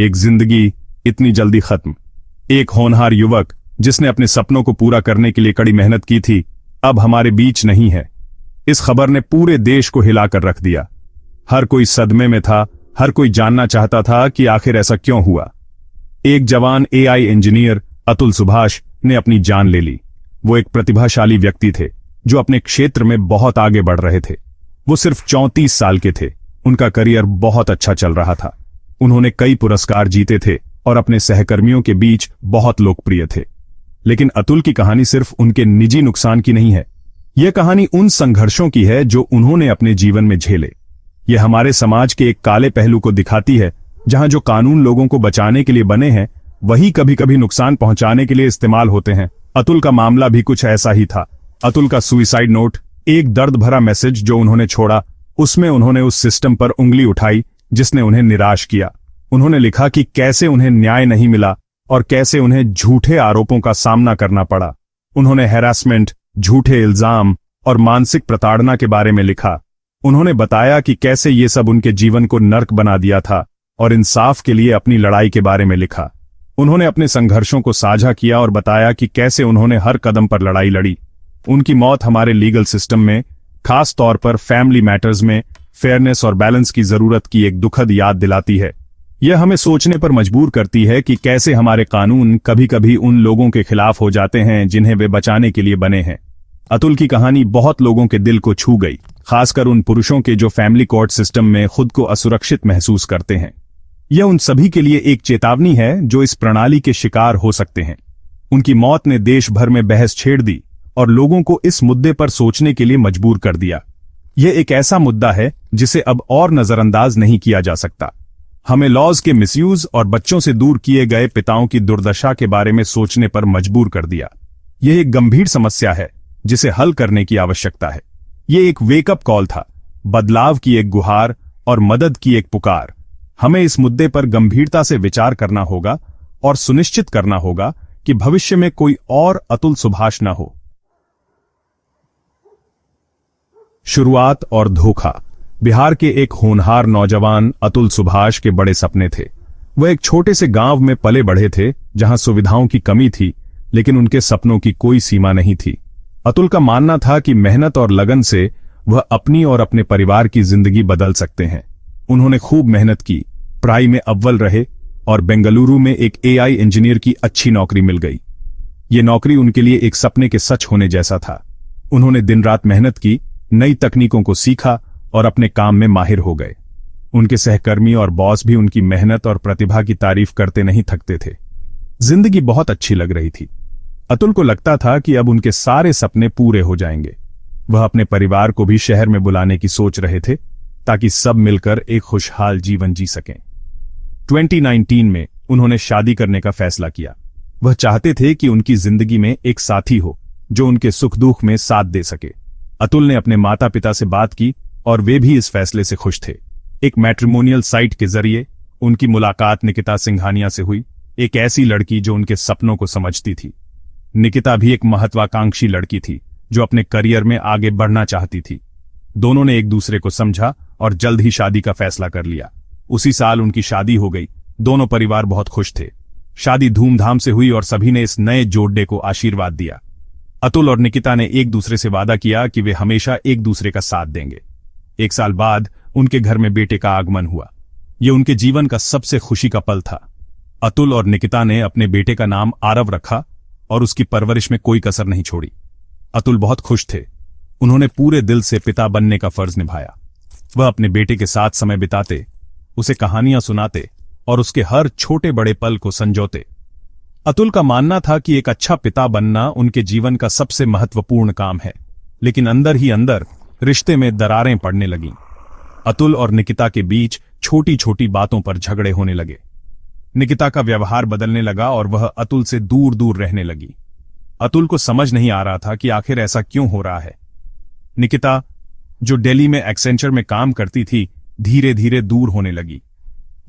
एक जिंदगी इतनी जल्दी खत्म। एक होनहार युवक जिसने अपने सपनों को पूरा करने के लिए कड़ी मेहनत की थी, अब हमारे बीच नहीं है। इस खबर ने पूरे देश को हिलाकर रख दिया। हर कोई सदमे में था, हर कोई जानना चाहता था कि आखिर ऐसा क्यों हुआ। एक जवान एआई इंजीनियर अतुल सुभाष ने अपनी जान ले ली। वो एक प्रतिभाशाली व्यक्ति थे जो अपने क्षेत्र में बहुत आगे बढ़ रहे थे। वो सिर्फ 34 साल के थे। उनका करियर बहुत अच्छा चल रहा था। उन्होंने कई पुरस्कार जीते थे और अपने सहकर्मियों के बीच बहुत लोकप्रिय थे। लेकिन अतुल की कहानी सिर्फ उनके निजी नुकसान की नहीं है। यह कहानी उन संघर्षों की है जो उन्होंने अपने जीवन में झेले। यह हमारे समाज के एक काले पहलू को दिखाती है, जहां जो कानून लोगों को बचाने के लिए बने हैं, वही कभी कभी नुकसान पहुंचाने के लिए इस्तेमाल होते हैं। अतुल का मामला भी कुछ ऐसा ही था। अतुल का सुसाइड नोट, एक दर्द भरा मैसेज जो उन्होंने छोड़ा, उसमें उन्होंने उस सिस्टम पर उंगली उठाई जिसने उन्हें निराश किया। उन्होंने लिखा कि कैसे उन्हें न्याय नहीं मिला और कैसे उन्हें झूठे आरोपों का सामना करना पड़ा। उन्होंने हैरासमेंट, झूठे इल्जाम और मानसिक प्रताड़ना के बारे में लिखा। उन्होंने बताया कि कैसे ये सब उनके जीवन को नर्क बना दिया था और इंसाफ के लिए अपनी लड़ाई के बारे में लिखा। उन्होंने अपने संघर्षों को साझा किया और बताया कि कैसे उन्होंने हर कदम पर लड़ाई लड़ी। उनकी मौत हमारे लीगल सिस्टम में, खास तौर पर फैमिली मैटर्स में, फेयरनेस और बैलेंस की जरूरत की एक दुखद याद दिलाती है। यह हमें सोचने पर मजबूर करती है कि कैसे हमारे कानून कभी कभी उन लोगों के खिलाफ हो जाते हैं जिन्हें वे बचाने के लिए बने हैं। अतुल की कहानी बहुत लोगों के दिल को छू गई, खासकर उन पुरुषों के जो फैमिली कोर्ट सिस्टम में खुद को असुरक्षित महसूस करते हैं। यह उन सभी के लिए एक चेतावनी है जो इस प्रणाली के शिकार हो सकते हैं। उनकी मौत ने देश भर में बहस छेड़ दी और लोगों को इस मुद्दे पर सोचने के लिए मजबूर कर दिया। यह एक ऐसा मुद्दा है जिसे अब और नजरअंदाज नहीं किया जा सकता। हमें लॉज के मिसयूज और बच्चों से दूर किए गए पिताओं की दुर्दशा के बारे में सोचने पर मजबूर कर दिया। यह एक गंभीर समस्या है जिसे हल करने की आवश्यकता है। यह एक वेकअप कॉल था, बदलाव की एक गुहार और मदद की एक पुकार। हमें इस मुद्दे पर गंभीरता से विचार करना होगा और सुनिश्चित करना होगा कि भविष्य में कोई और अतुल सुभाष न हो। शुरुआत और धोखा। बिहार के एक होनहार नौजवान अतुल सुभाष के बड़े सपने थे। वह एक छोटे से गांव में पले बढ़े थे जहां सुविधाओं की कमी थी, लेकिन उनके सपनों की कोई सीमा नहीं थी। अतुल का मानना था कि मेहनत और लगन से वह अपनी और अपने परिवार की जिंदगी बदल सकते हैं। उन्होंने खूब मेहनत की, पढ़ाई में अव्वल रहे और बेंगलुरु में एक एआई इंजीनियर की अच्छी नौकरी मिल गई। ये नौकरी उनके लिए एक सपने के सच होने जैसा था। उन्होंने दिन रात मेहनत की, नई तकनीकों को सीखा और अपने काम में माहिर हो गए। उनके सहकर्मी और बॉस भी उनकी मेहनत और प्रतिभा की तारीफ करते नहीं थकते थे। जिंदगी बहुत अच्छी लग रही थी। अतुल को लगता था कि अब उनके सारे सपने पूरे हो जाएंगे। वह अपने परिवार को भी शहर में बुलाने की सोच रहे थे ताकि सब मिलकर एक खुशहाल जीवन जी सकें। 2019 में उन्होंने शादी करने का फैसला किया। वह चाहते थे कि उनकी जिंदगी में एक साथी हो जो उनके सुख दुख में साथ दे सके। अतुल ने अपने माता पिता से बात की और वे भी इस फैसले से खुश थे। एक मैट्रिमोनियल साइट के जरिए उनकी मुलाकात निकिता सिंघानिया से हुई, एक ऐसी लड़की जो उनके सपनों को समझती थी। निकिता भी एक महत्वाकांक्षी लड़की थी जो अपने करियर में आगे बढ़ना चाहती थी। दोनों ने एक दूसरे को समझा और जल्द ही शादी का फैसला कर लिया। उसी साल उनकी शादी हो गई। दोनों परिवार बहुत खुश थे। शादी धूमधाम से हुई और सभी ने इस नए जोड़े को आशीर्वाद दिया। अतुल और निकिता ने एक दूसरे से वादा किया कि वे हमेशा एक दूसरे का साथ देंगे। एक साल बाद उनके घर में बेटे का आगमन हुआ। यह उनके जीवन का सबसे खुशी का पल था। अतुल और निकिता ने अपने बेटे का नाम आरव रखा और उसकी परवरिश में कोई कसर नहीं छोड़ी। अतुल बहुत खुश थे। उन्होंने पूरे दिल से पिता बनने का फर्ज निभाया। वह अपने बेटे के साथ समय बिताते, उसे कहानियां सुनाते और उसके हर छोटे बड़े पल को संजोते। अतुल का मानना था कि एक अच्छा पिता बनना उनके जीवन का सबसे महत्वपूर्ण काम है, लेकिन अंदर ही अंदर रिश्ते में दरारें पड़ने लगीं। अतुल और निकिता के बीच छोटी छोटी बातों पर झगड़े होने लगे। निकिता का व्यवहार बदलने लगा और वह अतुल से दूर दूर रहने लगी। अतुल को समझ नहीं आ रहा था कि आखिर ऐसा क्यों हो रहा है। निकिता, जो दिल्ली में एक्सेंचर में काम करती थी, धीरे धीरे दूर होने लगी।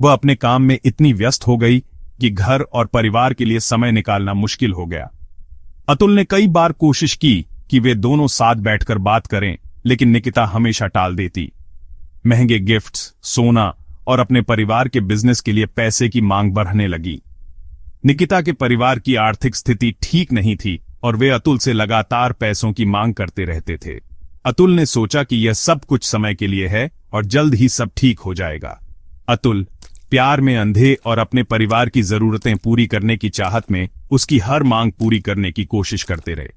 वह अपने काम में इतनी व्यस्त हो गई कि घर और परिवार के लिए समय निकालना मुश्किल हो गया। अतुल ने कई बार कोशिश की कि वे दोनों साथ बैठकर बात करें, लेकिन निकिता हमेशा टाल देती। महंगे गिफ्ट्स, सोना और अपने परिवार के बिजनेस के लिए पैसे की मांग बढ़ने लगी। निकिता के परिवार की आर्थिक स्थिति ठीक नहीं थी और वे अतुल से लगातार पैसों की मांग करते रहते थे। अतुल ने सोचा कि यह सब कुछ समय के लिए है और जल्द ही सब ठीक हो जाएगा। अतुल प्यार में अंधे और अपने परिवार की जरूरतें पूरी करने की चाहत में उसकी हर मांग पूरी करने की कोशिश करते रहे।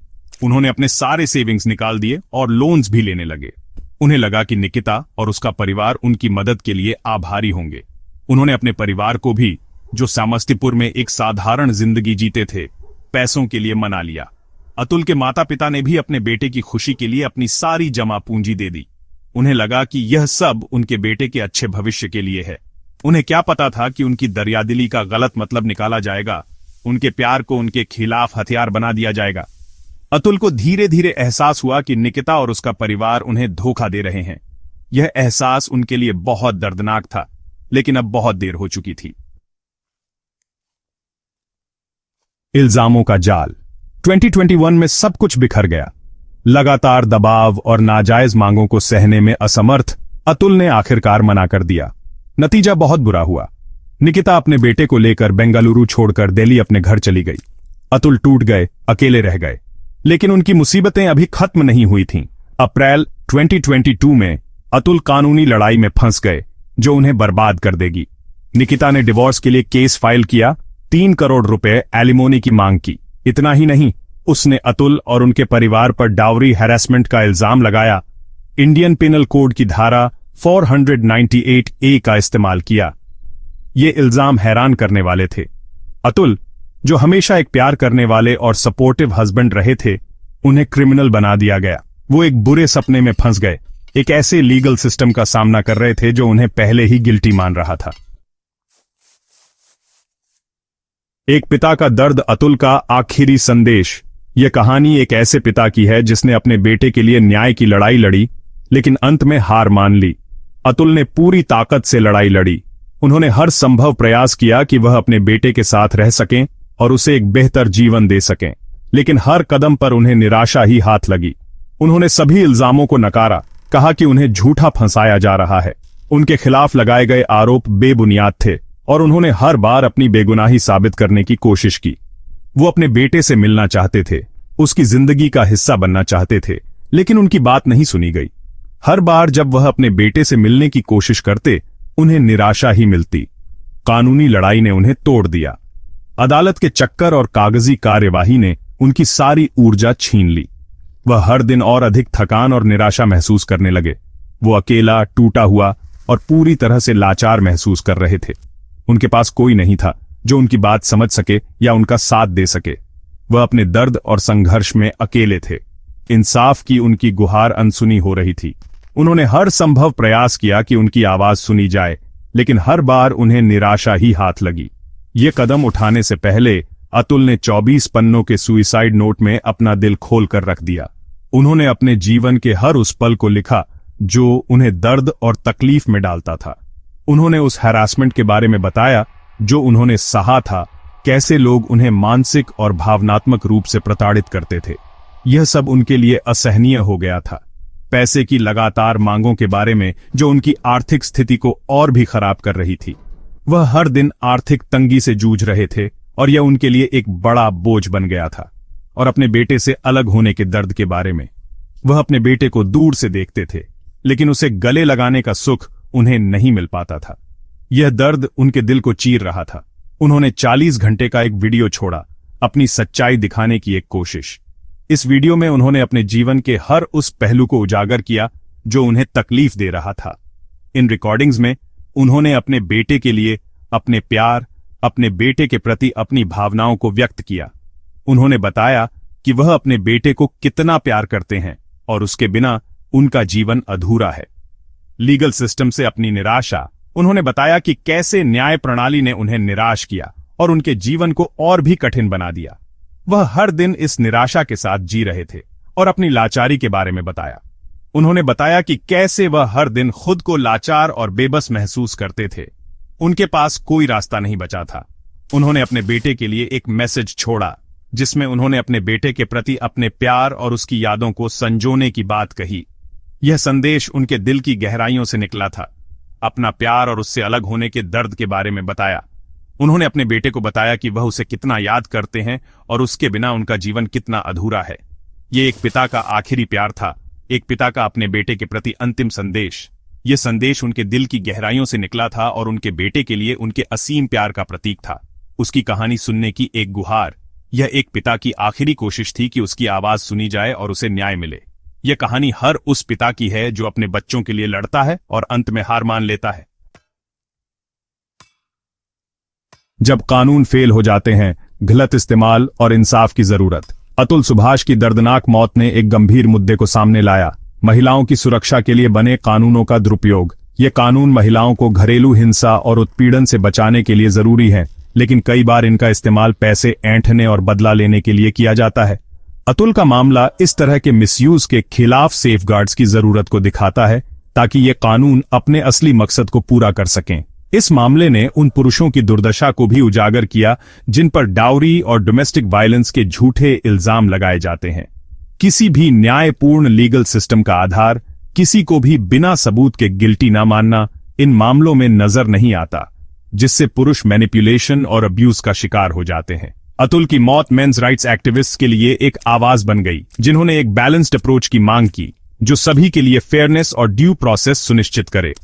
उन्होंने अपने सारे सेविंग्स निकाल दिए और लोन्स भी लेने लगे। उन्हें लगा कि निकिता और उसका परिवार उनकी मदद के लिए आभारी होंगे। उन्होंने अपने परिवार को भी, जो समस्तीपुर में एक साधारण जिंदगी जीते थे, पैसों के लिए मना लिया। अतुल के माता पिता ने भी अपने बेटे की खुशी के लिए अपनी सारी जमा पूंजी दे दी। उन्हें लगा कि यह सब उनके बेटे के अच्छे भविष्य के लिए है। उन्हें क्या पता था कि उनकी दरियादिली का गलत मतलब निकाला जाएगा, उनके प्यार को उनके खिलाफ हथियार बना दिया जाएगा। अतुल को धीरे धीरे एहसास हुआ कि निकिता और उसका परिवार उन्हें धोखा दे रहे हैं। यह एहसास उनके लिए बहुत दर्दनाक था, लेकिन अब बहुत देर हो चुकी थी। इल्जामों का जाल। 2021 में सब कुछ बिखर गया। लगातार दबाव और नाजायज मांगों को सहने में असमर्थ अतुल ने आखिरकार मना कर दिया। नतीजा बहुत बुरा हुआ। निकिता अपने बेटे को लेकर बेंगलुरु छोड़कर दिल्ली अपने घर चली गई। अतुल टूट गए, अकेले रह गए। लेकिन उनकी मुसीबतें अभी खत्म नहीं हुई थीं। अप्रैल 2022 में अतुल कानूनी लड़ाई में फंस गए, जो उन्हें बर्बाद कर देगी। निकिता ने डिवोर्स के लिए केस फाइल किया, 3 करोड़ रुपए एलिमोनी की मांग की। इतना ही नहीं, उसने अतुल और उनके परिवार पर डाउरी हैरेसमेंट का इल्जाम लगाया। इंडियन पिनल कोड की धारा 498A का इस्तेमाल किया। ये इल्जाम हैरान करने वाले थे। अतुल, जो हमेशा एक प्यार करने वाले और सपोर्टिव हस्बैंड रहे थे, उन्हें क्रिमिनल बना दिया गया। वो एक बुरे सपने में फंस गए, एक ऐसे लीगल सिस्टम का सामना कर रहे थे जो उन्हें पहले ही गिल्टी मान रहा था। एक पिता का दर्द, अतुल का आखिरी संदेश। यह कहानी एक ऐसे पिता की है जिसने अपने बेटे के लिए न्याय की लड़ाई लड़ी, लेकिन अंत में हार मान ली। अतुल ने पूरी ताकत से लड़ाई लड़ी। उन्होंने हर संभव प्रयास किया कि वह अपने बेटे के साथ रह सकें और उसे एक बेहतर जीवन दे सकें, लेकिन हर कदम पर उन्हें निराशा ही हाथ लगी। उन्होंने सभी इल्जामों को नकारा, कहा कि उन्हें झूठा फंसाया जा रहा है। उनके खिलाफ लगाए गए आरोप बेबुनियाद थे और उन्होंने हर बार अपनी बेगुनाही साबित करने की कोशिश की। वो अपने बेटे से मिलना चाहते थे, उसकी जिंदगी का हिस्सा बनना चाहते थे, लेकिन उनकी बात नहीं सुनी गई। हर बार जब वह अपने बेटे से मिलने की कोशिश करते, उन्हें निराशा ही मिलती। कानूनी लड़ाई ने उन्हें तोड़ दिया। अदालत के चक्कर और कागजी कार्यवाही ने उनकी सारी ऊर्जा छीन ली। वह हर दिन और अधिक थकान और निराशा महसूस करने लगे। वो अकेला, टूटा हुआ और पूरी तरह से लाचार महसूस कर रहे थे। उनके पास कोई नहीं था जो उनकी बात समझ सके या उनका साथ दे सके। वह अपने दर्द और संघर्ष में अकेले थे। इंसाफ की उनकी गुहार अनसुनी हो रही थी। उन्होंने हर संभव प्रयास किया कि उनकी आवाज सुनी जाए, लेकिन हर बार उन्हें निराशा ही हाथ लगी। ये कदम उठाने से पहले अतुल ने 24 पन्नों के सुइसाइड नोट में अपना दिल खोल कर रख दिया। उन्होंने अपने जीवन के हर उस पल को लिखा जो उन्हें दर्द और तकलीफ में डालता था। उन्होंने उस हैरासमेंट के बारे में बताया जो उन्होंने सहा था, कैसे लोग उन्हें मानसिक और भावनात्मक रूप से प्रताड़ित करते थे। यह सब उनके लिए असहनीय हो गया था। पैसे की लगातार मांगों के बारे में जो उनकी आर्थिक स्थिति को और भी खराब कर रही थी। वह हर दिन आर्थिक तंगी से जूझ रहे थे और यह उनके लिए एक बड़ा बोझ बन गया था। और अपने बेटे से अलग होने के दर्द के बारे में। वह अपने बेटे को दूर से देखते थे, लेकिन उसे गले लगाने का सुख उन्हें नहीं मिल पाता था। यह दर्द उनके दिल को चीर रहा था। उन्होंने 40 घंटे का एक वीडियो छोड़ा, अपनी सच्चाई दिखाने की एक कोशिश। इस वीडियो में उन्होंने अपने जीवन के हर उस पहलू को उजागर किया जो उन्हें तकलीफ दे रहा था। इन रिकॉर्डिंग्स में उन्होंने अपने बेटे के लिए अपने प्यार, अपने बेटे के प्रति अपनी भावनाओं को व्यक्त किया। उन्होंने बताया कि वह अपने बेटे को कितना प्यार करते हैं और उसके बिना उनका जीवन अधूरा है। लीगल सिस्टम से अपनी निराशा। उन्होंने बताया कि कैसे न्याय प्रणाली ने उन्हें निराश किया और उनके जीवन को और भी कठिन बना दिया। वह हर दिन इस निराशा के साथ जी रहे थे और अपनी लाचारी के बारे में बताया। उन्होंने बताया कि कैसे वह हर दिन खुद को लाचार और बेबस महसूस करते थे। उनके पास कोई रास्ता नहीं बचा था। उन्होंने अपने बेटे के लिए एक मैसेज छोड़ा, जिसमें उन्होंने अपने बेटे के प्रति अपने प्यार और उसकी यादों को संजोने की बात कही। यह संदेश उनके दिल की गहराइयों से निकला था। अपना प्यार और उससे अलग होने के दर्द के बारे में बताया। उन्होंने अपने बेटे को बताया कि वह उसे कितना याद करते हैं और उसके बिना उनका जीवन कितना अधूरा है। ये एक पिता का आखिरी प्यार था, एक पिता का अपने बेटे के प्रति अंतिम संदेश। ये संदेश उनके दिल की गहराइयों से निकला था और उनके बेटे के लिए उनके असीम प्यार का प्रतीक था। उसकी कहानी सुनने की एक गुहार, यह एक पिता की आखिरी कोशिश थी कि उसकी आवाज सुनी जाए और उसे न्याय मिले। यह कहानी हर उस पिता की है जो अपने बच्चों के लिए लड़ता है और अंत में हार मान लेता है। जब कानून फेल हो जाते हैं, गलत इस्तेमाल और इंसाफ की जरूरत। अतुल सुभाष की दर्दनाक मौत ने एक गंभीर मुद्दे को सामने लाया, महिलाओं की सुरक्षा के लिए बने कानूनों का दुरुपयोग। ये कानून महिलाओं को घरेलू हिंसा और उत्पीड़न से बचाने के लिए जरूरी है, लेकिन कई बार इनका इस्तेमाल पैसे ऐंठने और बदला लेने के लिए किया जाता है। अतुल का मामला इस तरह के मिसयूज के खिलाफ सेफगार्ड्स की जरूरत को दिखाता है, ताकि ये कानून अपने असली मकसद को पूरा कर सकें। इस मामले ने उन पुरुषों की दुर्दशा को भी उजागर किया जिन पर डाउरी और डोमेस्टिक वायलेंस के झूठे इल्जाम लगाए जाते हैं। किसी भी न्यायपूर्ण लीगल सिस्टम का आधार किसी को भी बिना सबूत के गिल्टी ना मानना इन मामलों में नजर नहीं आता, जिससे पुरुष मैनिपुलेशन और अब्यूज का शिकार हो जाते हैं। अतुल की मौत मेंस राइट्स एक्टिविस्ट्स के लिए एक आवाज बन गई, जिन्होंने एक बैलेंस्ड अप्रोच की मांग की जो सभी के लिए फेयरनेस और ड्यू प्रोसेस सुनिश्चित करे।